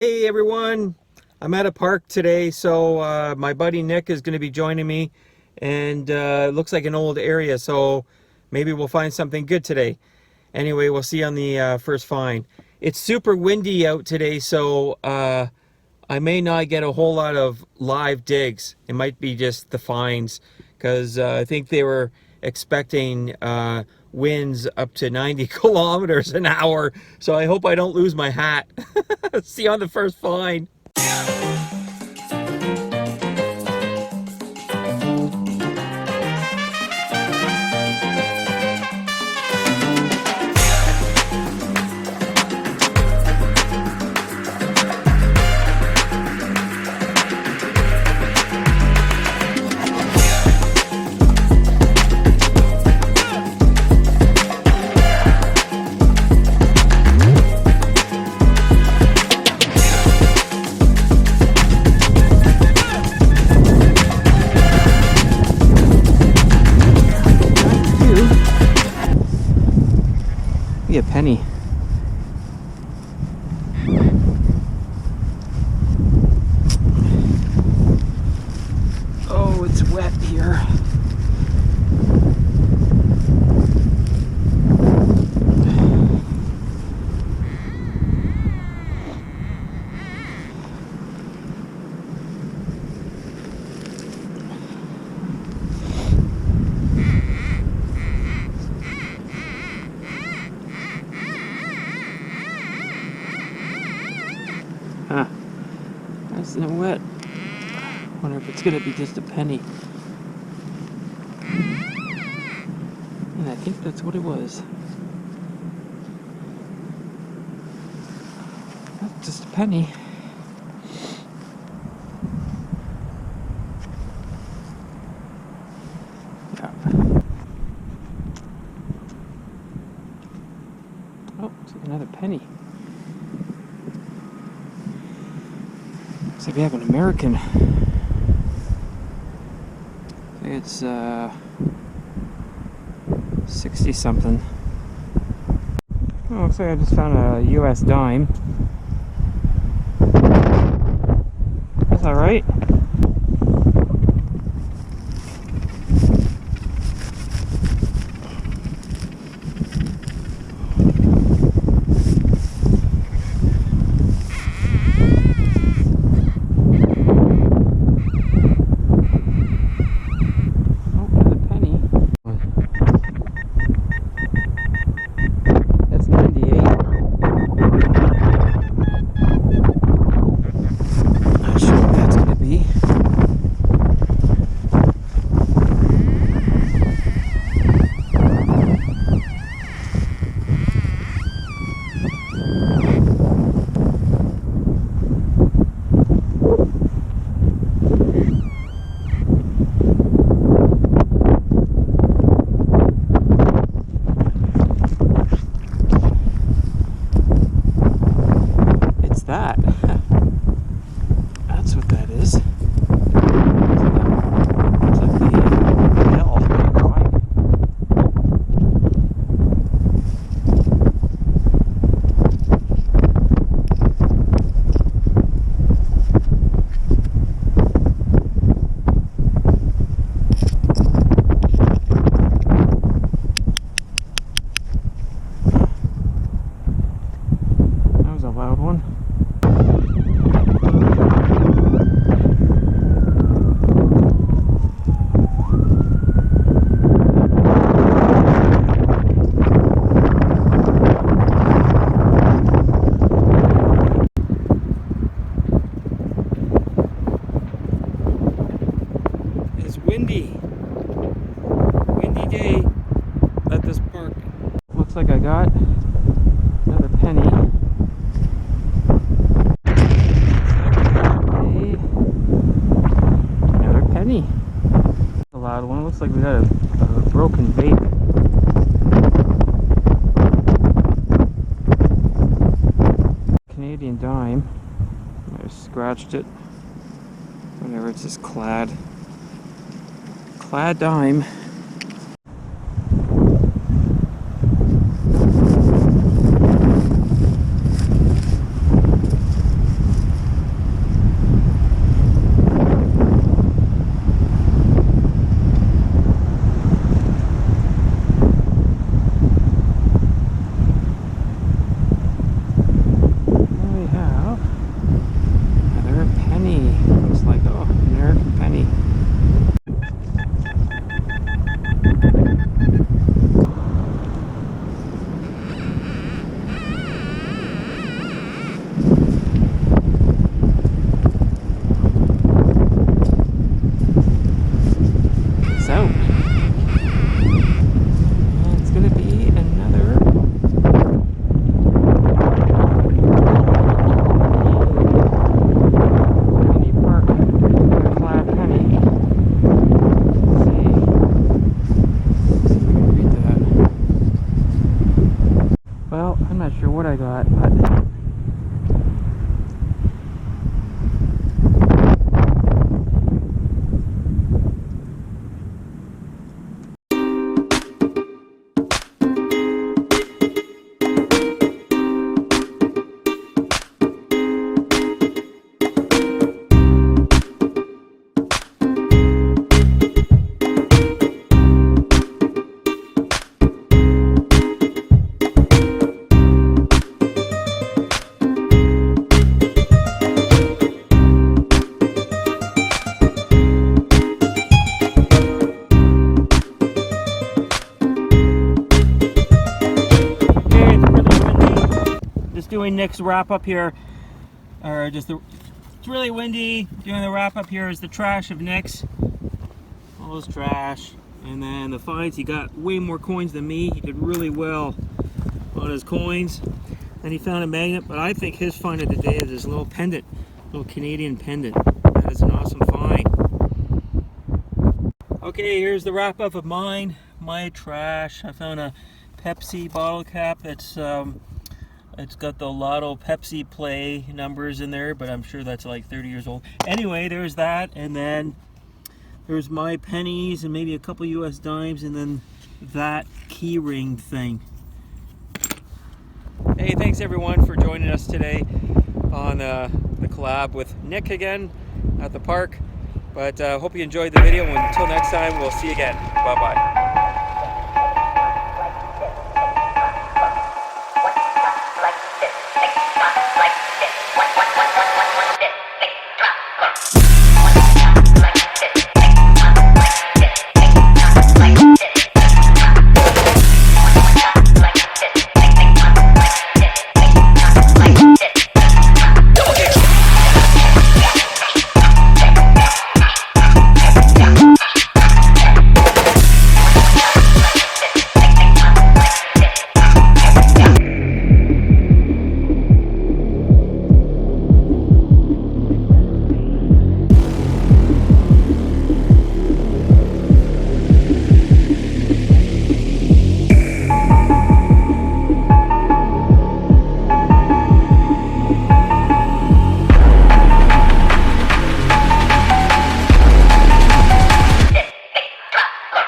Hey everyone, I'm at a park today, so my buddy Nick is going to be joining me, and it looks like an old area, so maybe we'll find something good today. Anyway, we'll see on the first find. It's super windy out today, so I may not get a whole lot of live digs. It might be just the finds, because I think they were expecting winds up to 90 kilometers an hour, so I hope I don't lose my hat. See you on the first find. Be a penny. Oh, it's wet here. Huh. Nice and wet. Wonder if it's gonna be just a penny. And I think that's what it was. That's just a penny. Yeah. Oh, it's like another penny. Looks like we have an American. It's 60 something. Oh, looks like I just found a US dime. That's alright. That's what that is. It's like the bell. That was a loud one. Windy day at this park. Looks like I got another penny. Okay. Another penny. A loud one. Looks like we got a broken vape. Canadian dime. I scratched it. Whatever, it's just clad dime. got. But doing Nick's wrap up here, or just it's really windy. Doing the wrap up here is the trash of Nick's, all his trash, and then the finds. He got way more coins than me. He did really well on his coins. Then he found a magnet, but I think his find of the day is this little pendant, little Canadian pendant. That is an awesome find. Okay, here's the wrap up of mine, my trash. I found a Pepsi bottle cap that's it's got the Lotto Pepsi Play numbers in there, but I'm sure that's like 30 years old. Anyway, there's that, and then there's my pennies and maybe a couple US dimes, and then that key ring thing. Hey, thanks everyone for joining us today on the collab with Nick again at the park. But hope you enjoyed the video, and until next time, we'll see you again. Bye-bye.